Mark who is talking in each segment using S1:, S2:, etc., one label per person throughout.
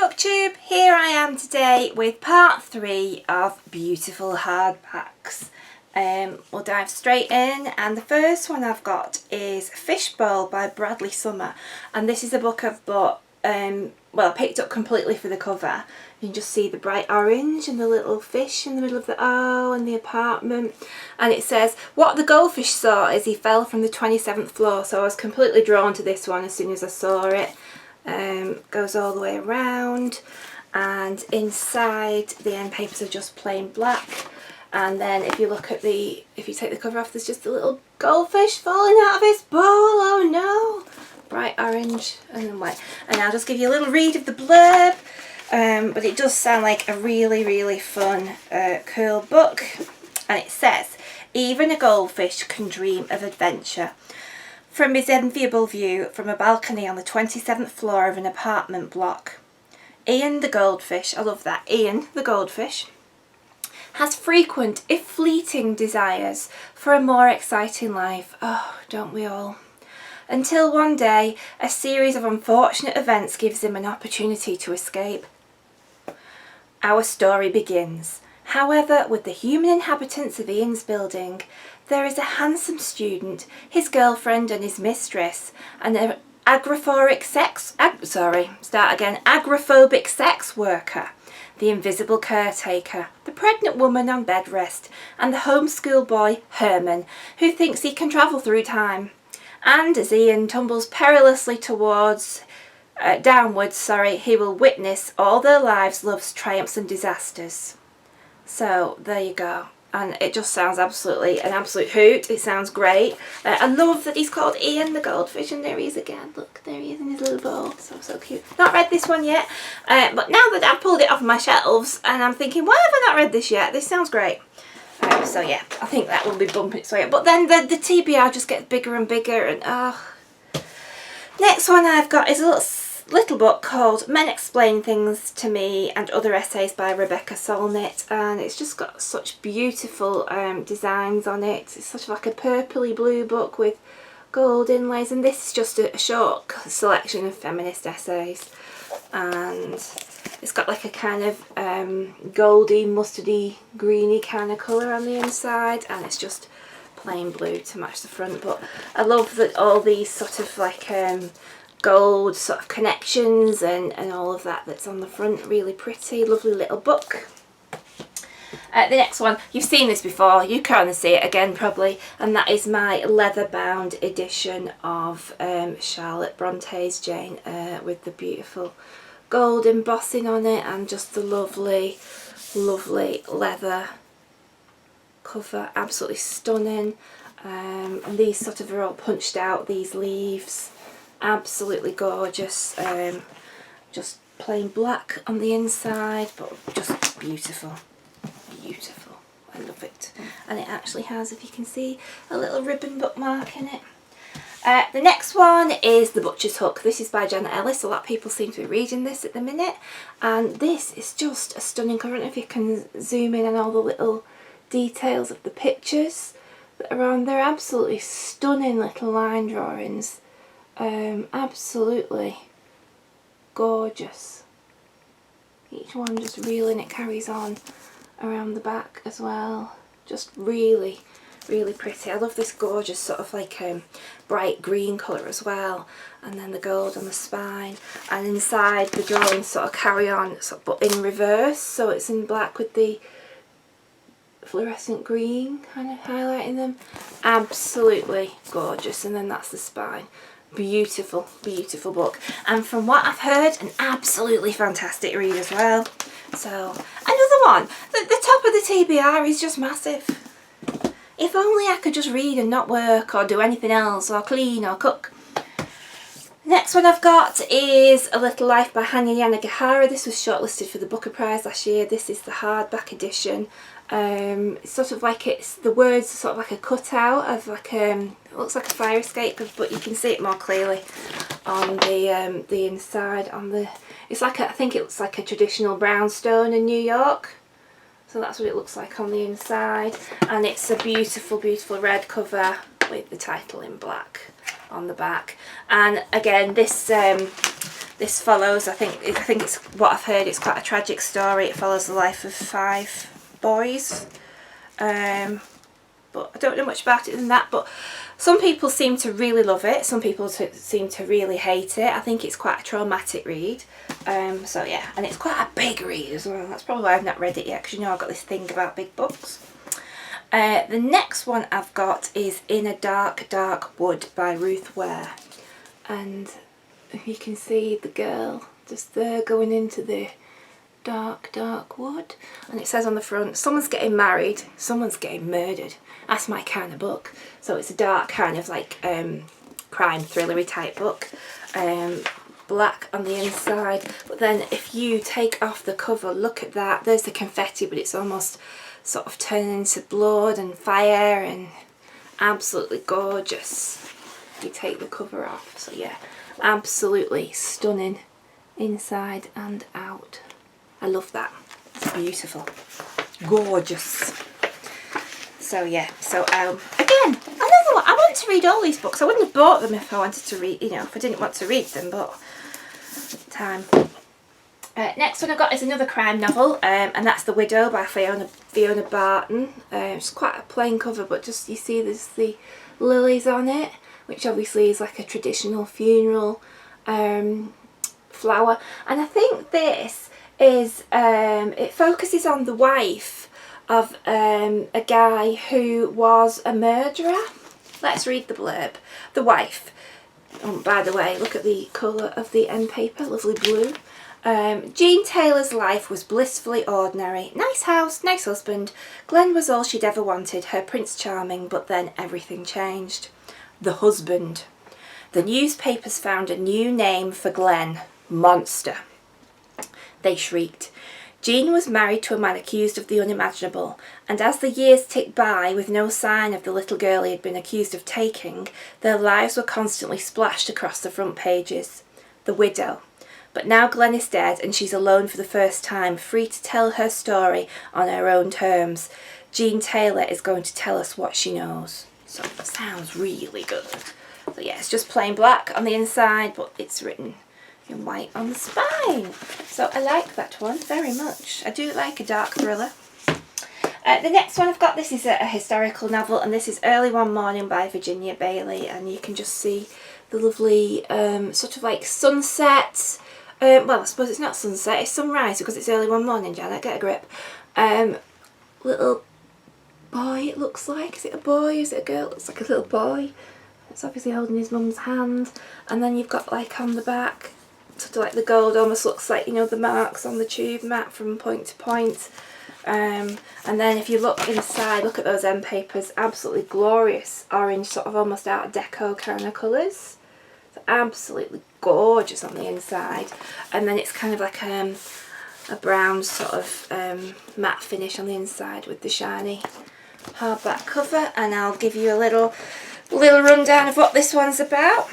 S1: Booktube, here I am today with part 3 of Beautiful Hardbacks. We'll dive straight in, and the first one I've got is Fishbowl by Bradley Summer, and this is a book I've bought, I picked up completely for the cover. You can just see the bright orange and the little fish in the middle of the O and the apartment, and it says, what the goldfish saw as he fell from the 27th floor. So I was completely drawn to this one as soon as I saw it. Goes all the way around, and inside the end papers are just plain black, and then if you look at if you take the cover off, there's just a little goldfish falling out of his bowl. Oh no! Bright orange and then white. And I'll just give you a little read of the blurb, but it does sound like a really fun, cool book. And it says, even a goldfish can dream of adventure. From his enviable view from a balcony on the 27th floor of an apartment block, Ian the goldfish, I love that, Ian the goldfish, has frequent, if fleeting, desires for a more exciting life. Oh, don't we all? Until one day, a series of unfortunate events gives him an opportunity to escape. Our story begins, however, with the human inhabitants of Ian's building. There is a handsome student, his girlfriend and his mistress, and an agoraphobic sex worker, the invisible caretaker, the pregnant woman on bed rest, and the homeschool boy, Herman, who thinks he can travel through time. And as Ian tumbles perilously downwards, he will witness all their lives, loves, triumphs and disasters. So there you go. And it just sounds an absolute hoot. It sounds great. I love that he's called Ian the goldfish, and there he is again. Look, there he is in his little bowl. So cute. Not read this one yet, but now that I've pulled it off my shelves, and I'm thinking, why have I not read this yet? This sounds great. So yeah, I think that will be bumping its way up. But then the TBR just gets bigger and bigger, and Next one I've got is a little book called Men Explain Things to Me and Other Essays by Rebecca Solnit, and it's just got such beautiful designs on it. It's sort of like a purpley blue book with gold inlays, and this is just a short selection of feminist essays, and it's got like a kind of goldy, mustardy, greeny kind of colour on the inside, and it's just plain blue to match the front. But I love that all these sort of like gold sort of connections and all of that's on the front. Really pretty, lovely little book. The next one, you've seen this before, you can't see it again probably, and that is my leather bound edition of Charlotte Bronte's Jane with the beautiful gold embossing on it and just the lovely leather cover, absolutely stunning. And these sort of are all punched out, these leaves. Absolutely gorgeous, just plain black on the inside, but just beautiful. I love it. And it actually has, if you can see, a little ribbon bookmark in it. The next one is The Butcher's Hook. This is by Janet Ellis. A lot of people seem to be reading this at the minute, and this is just a stunning cover. I don't know if you can zoom in on all the little details of the pictures that are on there. Absolutely stunning little line drawings. Absolutely gorgeous. Each one just really, and it carries on around the back as well. Just really pretty. I love this gorgeous sort of like bright green colour as well, and then the gold on the spine, and inside the drawings sort of carry on but in reverse, so it's in black with the fluorescent green kind of highlighting them. Absolutely gorgeous. And then that's the spine. Beautiful book, and from what I've heard, an absolutely fantastic read as well. So another one, the top of the TBR is just massive. If only I could just read and not work or do anything else or clean or cook. Next one I've got is A Little Life by Hanya Yanagihara. This was shortlisted for the Booker Prize last year. This is the hardback edition. It's sort of like, the words are sort of like a cutout of like it looks like a fire escape, but you can see it more clearly on the inside. It's like I think it looks like a traditional brownstone in New York. So that's what it looks like on the inside, and it's a beautiful red cover with the title in black on the back. And again, this this follows, I think it's what I've heard, it's quite a tragic story. It follows the life of 5 boys. But I don't know much about it than that, but some people seem to really love it, some people seem to really hate it. I think it's quite a traumatic read. So yeah, and it's quite a big read as well. That's probably why I've not read it yet, because you know I've got this thing about big books. The next one I've got is In a Dark, Dark Wood by Ruth Ware. And you can see the girl just there going into the dark, dark wood. And it says on the front, someone's getting married, someone's getting murdered. That's my kind of book. So it's a dark kind of like crime thrillery type book. Black on the inside. But then if you take off the cover, look at that. There's the confetti, but it's almost sort of turning into blood and fire, and absolutely gorgeous. You take the cover off. So yeah, absolutely stunning inside and out. I love that. It's beautiful. Gorgeous. So yeah, so again, another one. I want to read all these books. I wouldn't have bought them if I wanted to read, you know, if I didn't want to read them, but time. Next one I've got is another crime novel, and that's The Widow by Fiona Barton. It's quite a plain cover, but just you see there's the lilies on it, which obviously is like a traditional funeral flower. And I think this is, it focuses on the wife of a guy who was a murderer. Let's read the blurb. The wife. Oh, by the way, look at the colour of the end paper, lovely blue. Jean Taylor's life was blissfully ordinary. Nice house, nice husband. Glenn was all she'd ever wanted, her Prince Charming, but then everything changed. The husband. The newspapers found a new name for Glenn. Monster. They shrieked. Jean was married to a man accused of the unimaginable, and as the years ticked by with no sign of the little girl he had been accused of taking, their lives were constantly splashed across the front pages. The widow. But now Glenn is dead and she's alone for the first time, free to tell her story on her own terms. Jean Taylor is going to tell us what she knows. So it sounds really good. So yeah, it's just plain black on the inside, but it's written in white on the spine. So I like that one very much. I do like a dark thriller. The next one I've got, this is a historical novel, and this is Early One Morning by Virginia Bailey, and you can just see the lovely sort of like sunset. Well, I suppose it's not sunset, it's sunrise because it's early one morning, Janet, get a grip. Little boy, it looks like. Is it a boy? Is it a girl? It looks like a little boy. It's obviously holding his mum's hand. And then you've got like on the back, sort of like the gold almost looks like, you know, the marks on the tube mat from point to point. And then if you look inside, look at those end papers, absolutely glorious orange, sort of almost Art Deco kind of colours. It's absolutely gorgeous on the inside. And then it's kind of like a brown sort of matte finish on the inside with the shiny hardback cover. And I'll give you a little rundown of what this one's about.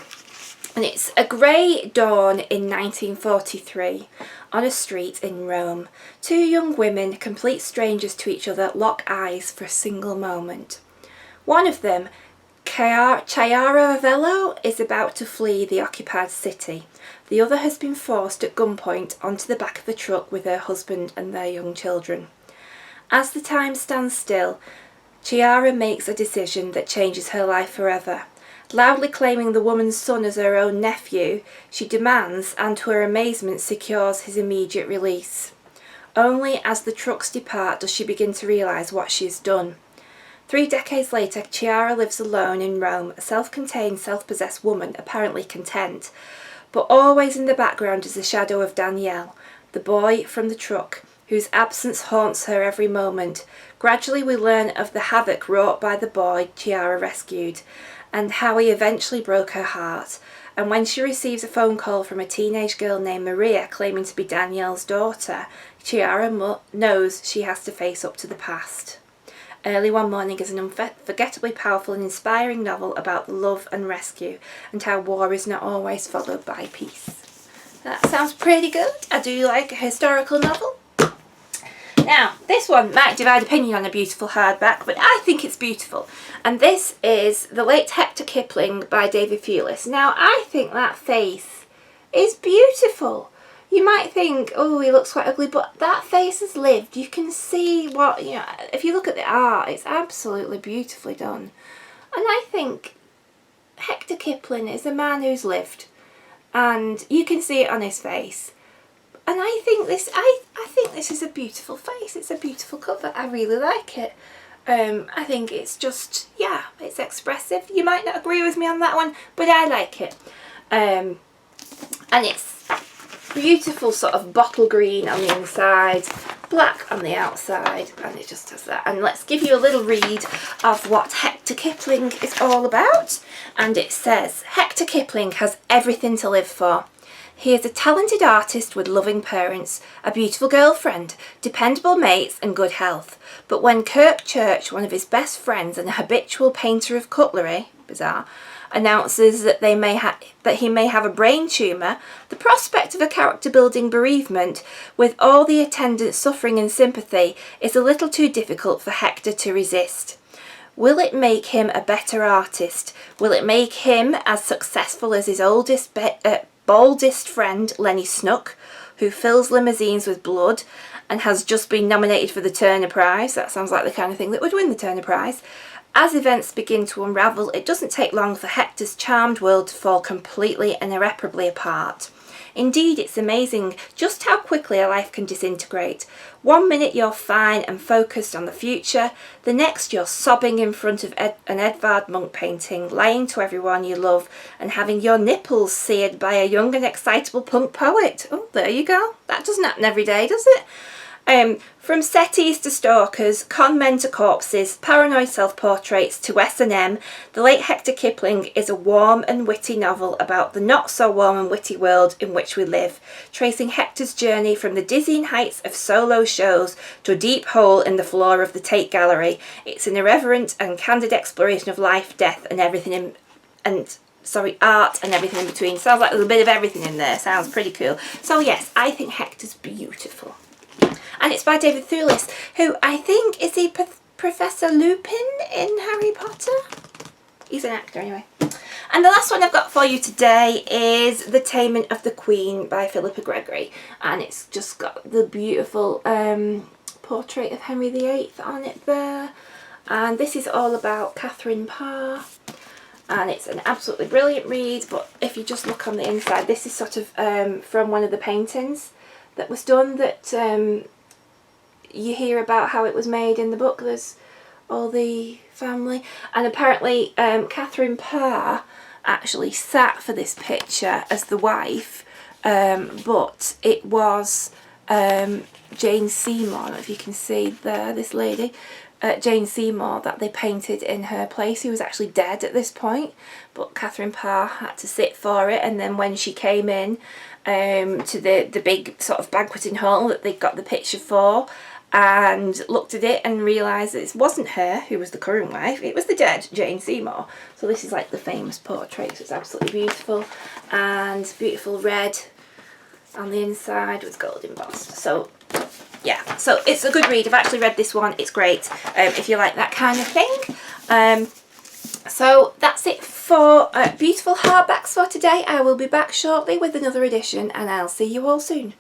S1: And it's a grey dawn in 1943 on a street in Rome. 2 young women, complete strangers to each other, lock eyes for a single moment. One of them, Chiara Avello, is about to flee the occupied city. The other has been forced at gunpoint onto the back of a truck with her husband and their young children. As the time stands still, Chiara makes a decision that changes her life forever. Loudly claiming the woman's son as her own nephew, she demands and to her amazement secures his immediate release. Only as the trucks depart does she begin to realise what she has done. 3 decades later, Chiara lives alone in Rome, a self-contained, self-possessed woman, apparently content. But always in the background is the shadow of Daniel, the boy from the truck, whose absence haunts her every moment. Gradually we learn of the havoc wrought by the boy Chiara rescued, and how he eventually broke her heart. And when she receives a phone call from a teenage girl named Maria claiming to be Danielle's daughter, Chiara knows she has to face up to the past. Early One Morning is an unforgettably powerful and inspiring novel about love and rescue, and how war is not always followed by peace. That sounds pretty good. I do like a historical novel. Now, this one might divide opinion on a beautiful hardback, but I think it's beautiful. And this is The Late Hector Kipling by David Thewlis. Now, I think that face is beautiful. You might think, oh, he looks quite ugly, but that face has lived. You can see what, you know, if you look at the art, it's absolutely beautifully done. And I think Hector Kipling is a man who's lived, and you can see it on his face. And I think this, I think this is a beautiful face. It's a beautiful cover. I really like it. I think it's just, yeah, it's expressive. You might not agree with me on that one, but I like it. And it's beautiful sort of bottle green on the inside, black on the outside, and it just does that. And let's give you a little read of what Hector Kipling is all about. And it says, Hector Kipling has everything to live for. He is a talented artist with loving parents, a beautiful girlfriend, dependable mates and good health. But when Kirk Church, one of his best friends and a habitual painter of cutlery, bizarre, announces that he may have a brain tumour, the prospect of a character-building bereavement, with all the attendant suffering and sympathy, is a little too difficult for Hector to resist. Will it make him a better artist? Will it make him as successful as his baldest friend, Lenny Snook, who fills limousines with blood and has just been nominated for the Turner Prize? That sounds like the kind of thing that would win the Turner Prize. As events begin to unravel, it doesn't take long for Hector's charmed world to fall completely and irreparably apart. Indeed, it's amazing just how quickly a life can disintegrate. 1 minute you're fine and focused on the future, the next you're sobbing in front of an Edvard Munch painting, lying to everyone you love and having your nipples seared by a young and excitable punk poet. Oh, there you go. That doesn't happen every day, does it? From settees to stalkers, con men to corpses, paranoid self-portraits to S&M, The Late Hector Kipling is a warm and witty novel about the not-so-warm and witty world in which we live, tracing Hector's journey from the dizzying heights of solo shows to a deep hole in the floor of the Tate Gallery. It's an irreverent and candid exploration of life, death and everything art and everything in between. Sounds like there's a bit of everything in there. Sounds pretty cool. So yes, I think Hector's beautiful. And it's by David Thewlis, who I think is he Professor Lupin in Harry Potter? He's an actor anyway. And the last one I've got for you today is The Taming of the Queen by Philippa Gregory. And it's just got the beautiful portrait of Henry VIII on it there. And this is all about Catherine Parr. And it's an absolutely brilliant read, but if you just look on the inside, this is sort of from one of the paintings that was done that you hear about how it was made in the book. There's all the family, and apparently Catherine Parr actually sat for this picture as the wife, but it was Jane Seymour, I don't know if you can see there, this lady, Jane Seymour, that they painted in her place, who was actually dead at this point, but Catherine Parr had to sit for it. And then when she came in to the big sort of banqueting hall that they got the picture for, and looked at it and realised that it wasn't her who was the current wife, it was the dead Jane Seymour. So this is like the famous portrait, so it's absolutely beautiful, and beautiful red on the inside with gold embossed. So yeah, so it's a good read. I've actually read this one, it's great if you like that kind of thing. So that's it for beautiful hardbacks for today. I will be back shortly with another edition, and I'll see you all soon.